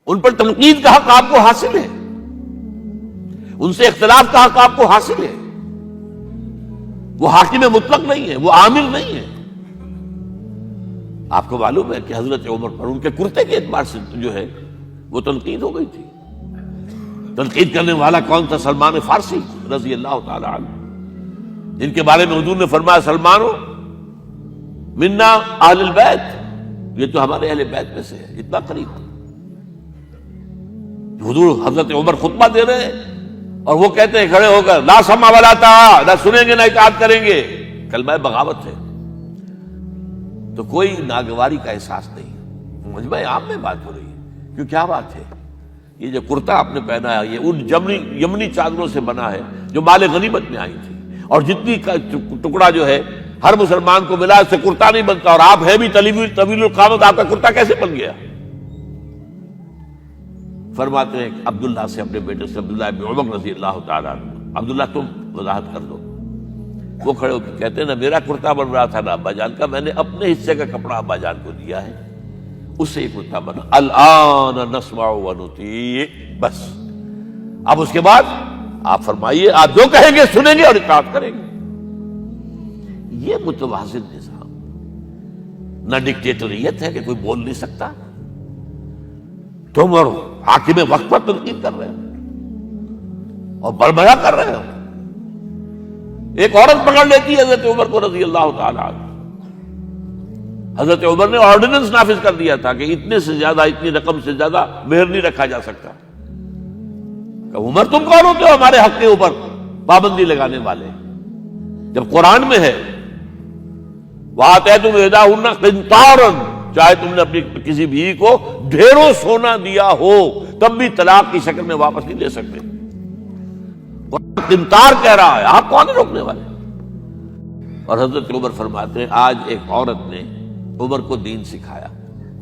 ان پر تنقید کا حق آپ کو حاصل ہے، ان سے اختلاف کا حق آپ کو حاصل ہے. وہ حاکم مطلق نہیں ہے، وہ عامل نہیں ہے. آپ کو معلوم ہے کہ حضرت عمر پر ان کے کرتے کے اعتبار سے جو ہے وہ تنقید ہو گئی تھی. تنقید کرنے والا کون تھا؟ سلمان فارسی رضی اللہ تعالی عنہ، جن کے بارے میں حضور نے فرمایا سلمان منا اہل البیت، یہ تو ہمارے اہل بیت میں سے ہے، اتنا قریب. حضور حضرت عمر خطبہ دے رہے ہیں اور وہ کہتے ہیں کھڑے ہو کر لا سمع ولا طاعہ، نہ سنیں گے نہ اطاعت کریں گے. کلمہ بغاوت ہے. تو کوئی ناگواری کا احساس نہیں. مجمع عام میں بات ہو رہی ہے. کیوں کیا بات ہے؟ یہ جو کرتا آپ نے پہنا ہے یہ ان یمنی چادروں سے بنا ہے جو مال غنیمت میں آئی تھی، اور جتنی ٹکڑا جو ہے ہر مسلمان کو ملا اس سے کرتا نہیں بنتا، اور آپ ہے بھی طویل القامت، آپ کا کرتا کیسے بن گیا؟ فرماتے ہیں عبداللہ سے، اپنے بیٹے سے، عبداللہ ابن عمر رضی اللہ تعالیٰ عنہ، عبداللہ تم وضاحت کر دو. وہ کھڑے ہو کے کہتے ہیں نہ میرا کرتا بن رہا تھا نہ ابا جان کا، میں نے اپنے حصے کا کپڑا ابا جان کو دیا ہے، اس سے یہ کرتا بنا. الآن نسمع ونطیع، بس اب اس کے بعد آپ فرمائیے، آپ جو کہیں گے سنیں گے اور اطاعت کریں گے. یہ متوازن نظام، نہ ڈکٹیٹریت ہے کہ کوئی بول نہیں سکتا. تم اور حاکم وقت پر تنقید کر رہے ہو اور بربرا کر رہے ہو. ایک عورت پکڑ لیتی ہے حضرت عمر کو رضی اللہ تعالی عنہ. حضرت عمر نے آرڈیننس نافذ کر دیا تھا کہ اتنے سے زیادہ، اتنی رقم سے زیادہ مہر نہیں رکھا جا سکتا. کہ عمر تم کون ہوتے ہو ہمارے حق کے اوپر پابندی لگانے والے؟ جب قرآن میں ہے وَآتَيْتُمْ إِحْدَاهُنَّ قِنطَارًا، چاہے تم نے اپنی کسی بیوی کو ڈھیروں سونا دیا ہو تب بھی طلاق کی شکل میں واپس نہیں لے سکتے. قرآن قنطار کہہ رہا ہے، آپ کون ہیں روکنے والے؟ اور حضرت عمر فرماتے ہیں آج ایک عورت نے عمر کو دین سکھایا،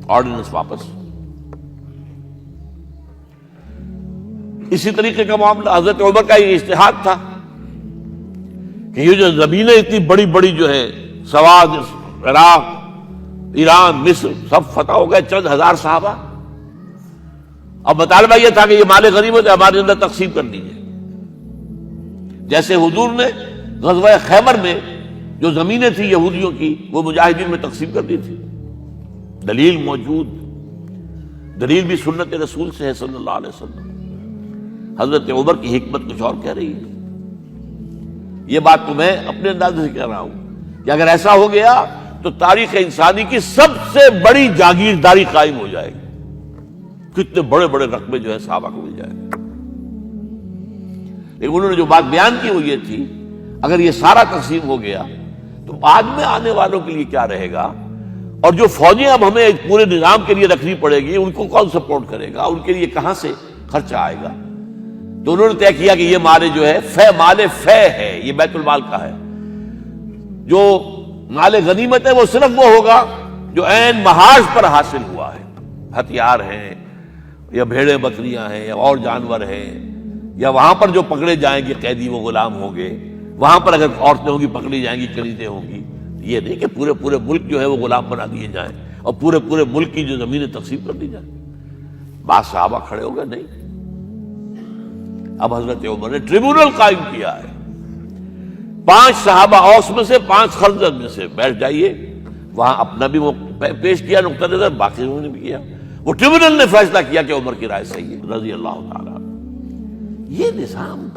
آرڈیننس واپس. اسی طریقے کا معاملہ حضرت عمر کا یہ اجتہاد تھا کہ یہ جو زمینیں اتنی بڑی بڑی جو ہے، سواد، عراق، ایران، مصر سب فتح ہو گئے، چند ہزار صحابہ. اب مطالبہ یہ تھا کہ یہ مال غنیمت ہمارے اندر تقسیم کر دیجیے. جیسے حضور نے غزوہ خیبر میں جو زمینیں تھیں یہودیوں کی وہ مجاہدین میں تقسیم کر دی تھی. دلیل موجود، دلیل بھی سنت رسول سے ہے صلی اللہ علیہ وسلم. حضرت عمر کی حکمت کچھ اور کہہ رہی ہے. یہ بات تو میں اپنے انداز سے کہہ رہا ہوں کہ اگر ایسا ہو گیا تو تاریخ انسانی کی سب سے بڑی جاگیرداری قائم ہو جائے گی. کتنے بڑے بڑے رقبے جو ہے صحابہ کو مل جائے گا. لیکن انہوں نے جو بات بیان کی وہ یہ تھی اگر یہ سارا تقسیم ہو گیا تو بعد میں آنے والوں کے لیے کیا رہے گا، اور جو فوجیں اب ہمیں پورے نظام کے لیے رکھنی پڑے گی ان کو کون سپورٹ کرے گا، ان کے لیے کہاں سے خرچہ آئے گا. تو انہوں نے طے کیا کہ یہ مال جو ہے مال فے ہے، یہ بیت المال کا ہے. جو مال غنیمت ہے وہ صرف وہ ہوگا جو عین محاذ پر حاصل ہوا ہے. ہتھیار ہیں یا بھیڑیں بکریاں ہیں یا اور جانور ہیں، یا وہاں پر جو پکڑے جائیں گے قیدی وہ غلام ہوں گے، وہاں پر اگر عورتیں ہوں گی پکڑی جائیں گی، خریدیں ہوں گی. یہ نہیں کہ پورے ملک جو ہے وہ غلام بنا دیے جائیں اور پورے ملک کی جو زمینیں تقسیم کر دی جائیں. بعض صحابہ کھڑے ہو گئے نہیں. اب حضرت عمر نے ٹریبونل قائم کیا ہے. 5 صحابہ اوس میں سے، 5 خزرج میں سے بیٹھ جائیے، وہاں اپنا بھی پیش کیا نقطہ نظر، باقی انہوں نے بھی کیا. وہ ٹریبونل نے فیصلہ کیا کہ عمر کی رائے صحیح ہے رضی اللہ تعالیٰ. یہ نظام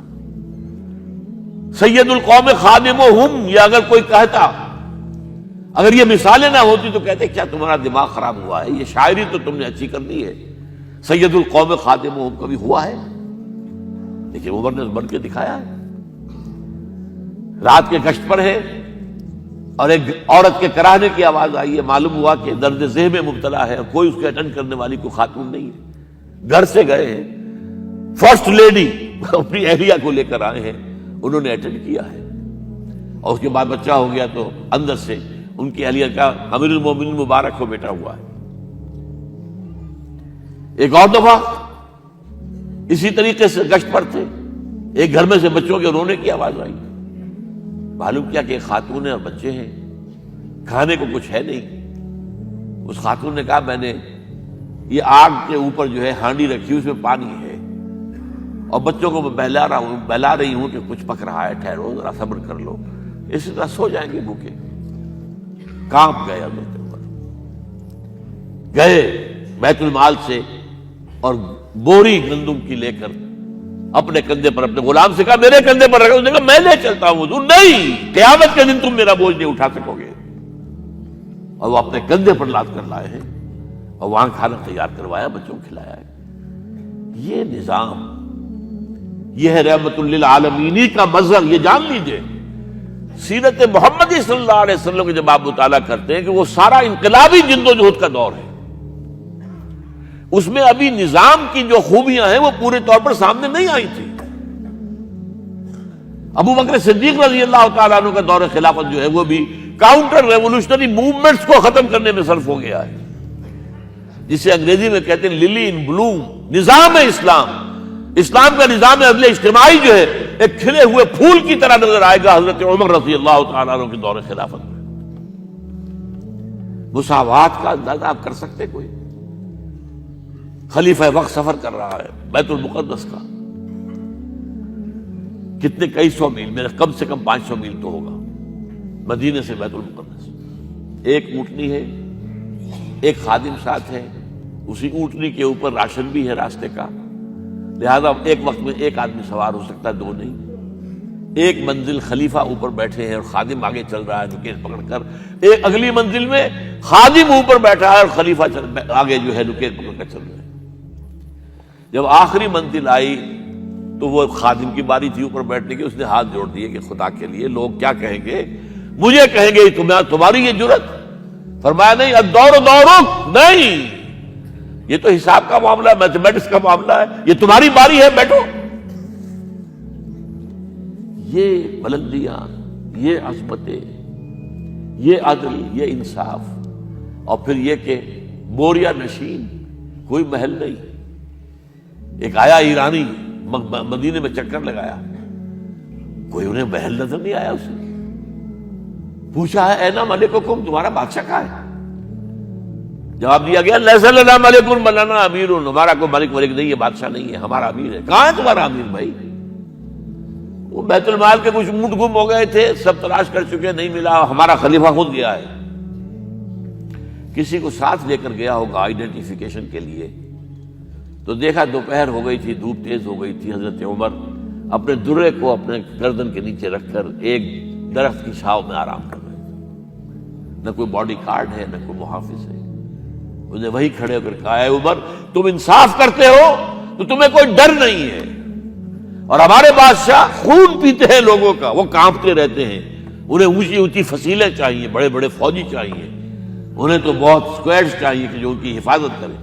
سید القوم خادمہم، یہ اگر کوئی کہتا، اگر یہ مثالیں نہ ہوتی تو کہتے کیا تمہارا دماغ خراب ہوا ہے، یہ شاعری تو تم نے اچھی کر دی ہے، سید القوم خادمہم کبھی ہوا ہے؟ لیکن عمر نے بن کے دکھایا ہے. رات کے گشت پر ہے اور ایک عورت کے کراہنے کی آواز آئی ہے، معلوم ہوا کہ درد ذہن میں مبتلا ہے اور کوئی اس کے اٹینڈ کرنے والی کوئی خاتون نہیں ہے. گھر سے گئے ہیں، فرسٹ لیڈی اپنی اہلیہ کو لے کر آئے ہیں، انہوں نے اٹینڈ کیا ہے، اور اس کے بعد بچہ ہو گیا تو اندر سے ان کی اہلیہ کا امیر المومنین مبارک ہو بیٹا ہوا ہے. ایک اور دفعہ اسی طریقے سے گشت پر تھے، ایک گھر میں سے بچوں کے رونے کی آواز آئی. معلوم کیا کہ ایک خاتون ہے اور بچے ہیں، کھانے کو کچھ ہے نہیں. اس خاتون نے کہا میں نے یہ آگ کے اوپر جو ہے ہانڈی رکھی، اس میں پانی ہے، اور بچوں کو میں بہلا رہی ہوں کہ کچھ پک رہا ہے، ٹھہرو ذرا صبر کر لو، اسی طرح سو جائیں گے بھوکے۔ کانپ گئے حضرت عمر، گئے بیت المال سے اور بوری گندم کی لے کر اپنے کندھے پر، اپنے غلام سے کہا میرے کندھے پر رکھا، اس نے کہا میں لے چلتا ہوں حضور۔ نہیں، قیامت کے دن تم میرا بوجھ نہیں اٹھا سکو گے۔ اور وہ اپنے کندھے پر لاد کر لائے ہیں اور وہاں کھانا تیار کروایا، بچوں کو کھلایا ہے۔ یہ نظام، یہ ہے رحمت للعالمینی کا مظہر۔ یہ جان لیجئے سیرت محمدی صلی اللہ علیہ وسلم کے جب آپ مطالعہ کرتے ہیں کہ وہ سارا انقلابی جدوجہد کا دور ہے، اس میں ابھی نظام کی جو خوبیاں ہیں وہ پورے طور پر سامنے نہیں آئی تھی۔ ابو بکر صدیق رضی اللہ تعالیٰ عنہ کا دور خلافت جو ہے وہ بھی کاؤنٹر ریولوشنری موومنٹس کو ختم کرنے میں صرف ہو گیا ہے، جسے انگریزی میں کہتے ہیں للی ان بلوم، نظام اسلام۔ اسلام کا نظام عدل اجتماعی جو ہے ایک کھلے ہوئے پھول کی طرح نظر آئے گا حضرت عمر رضی اللہ تعالیٰ عنہ کے دور خلافت میں۔ مساوات کا اندازہ آپ کر سکتے؟ کوئی خلیفہ وقت سفر کر رہا ہے بیت المقدس کا، کتنے کئی سو میل، میرے کم سے کم 500 میل تو ہوگا مدینے سے بیت المقدس۔ ایک اونٹنی ہے، ایک خادم ساتھ ہے، اسی اونٹنی کے اوپر راشن بھی ہے راستے کا، لہذا ایک وقت میں ایک آدمی سوار ہو سکتا ہے، دو نہیں۔ ایک منزل خلیفہ اوپر بیٹھے ہیں اور خادم آگے چل رہا ہے نکیل پکڑ کر، ایک اگلی منزل میں خادم اوپر بیٹھا ہے اور خلیفہ آگے جو ہے نکیل پکڑ کر چل رہے ہیں۔ جب آخری منزل آئی تو وہ خادم کی باری تھی اوپر بیٹھنے کی، اس نے ہاتھ جوڑ دیے کہ خدا کے لیے لوگ کیا کہیں گے، مجھے کہیں گے تمہاری یہ جرت۔ فرمایا نہیں، الدور دورک، نہیں، یہ تو حساب کا معاملہ ہے، میتھمیٹکس کا معاملہ ہے، یہ تمہاری باری ہے، بیٹھو۔ یہ بلندیاں، یہ عظمتیں، یہ عدل، یہ انصاف، اور پھر یہ کہ بوریا نشین، کوئی محل نہیں۔ ایک آیا ایرانی مدینے میں چکر لگایا، کوئی انہیں محل نظر نہیں آیا، اسے پوچھا ہے اینا ملککم، تمہارا بادشاہ کہاں ہے؟ جواب دیا گیا لیس لنا ملک بل لنا امیر، ہمارا کوئی ملک نہیں ہے، بادشاہ نہیں ہے، ہمارا امیر ہے۔ کہاں ہے تمہارا امیر بھائی؟ وہ بیت المال کے کچھ اونٹ گم ہو گئے تھے، سب تلاش کر چکے، نہیں ملا، ہمارا خلیفہ خود گیا ہے۔ کسی کو ساتھ لے کر گیا ہوگا آئیڈینٹیفیکیشن کے لیے، تو دیکھا دوپہر ہو گئی تھی، دھوپ تیز ہو گئی تھی، حضرت عمر اپنے درے کو اپنے گردن کے نیچے رکھ کر ایک درخت کی چھاؤں میں آرام کر رہے تھے۔ نہ کوئی باڈی گارڈ ہے، نہ کوئی محافظ ہے۔ انہیں وہی کھڑے ہو کر کہا اے عمر، تم انصاف کرتے ہو تو تمہیں کوئی ڈر نہیں ہے، اور ہمارے بادشاہ خون پیتے ہیں لوگوں کا، وہ کانپتے رہتے ہیں، انہیں اونچی اونچی فصیلیں چاہیے، بڑے بڑے فوجی چاہیے، انہیں تو بہت اسکواڈز چاہیے کہ جو ان کی حفاظت کریں۔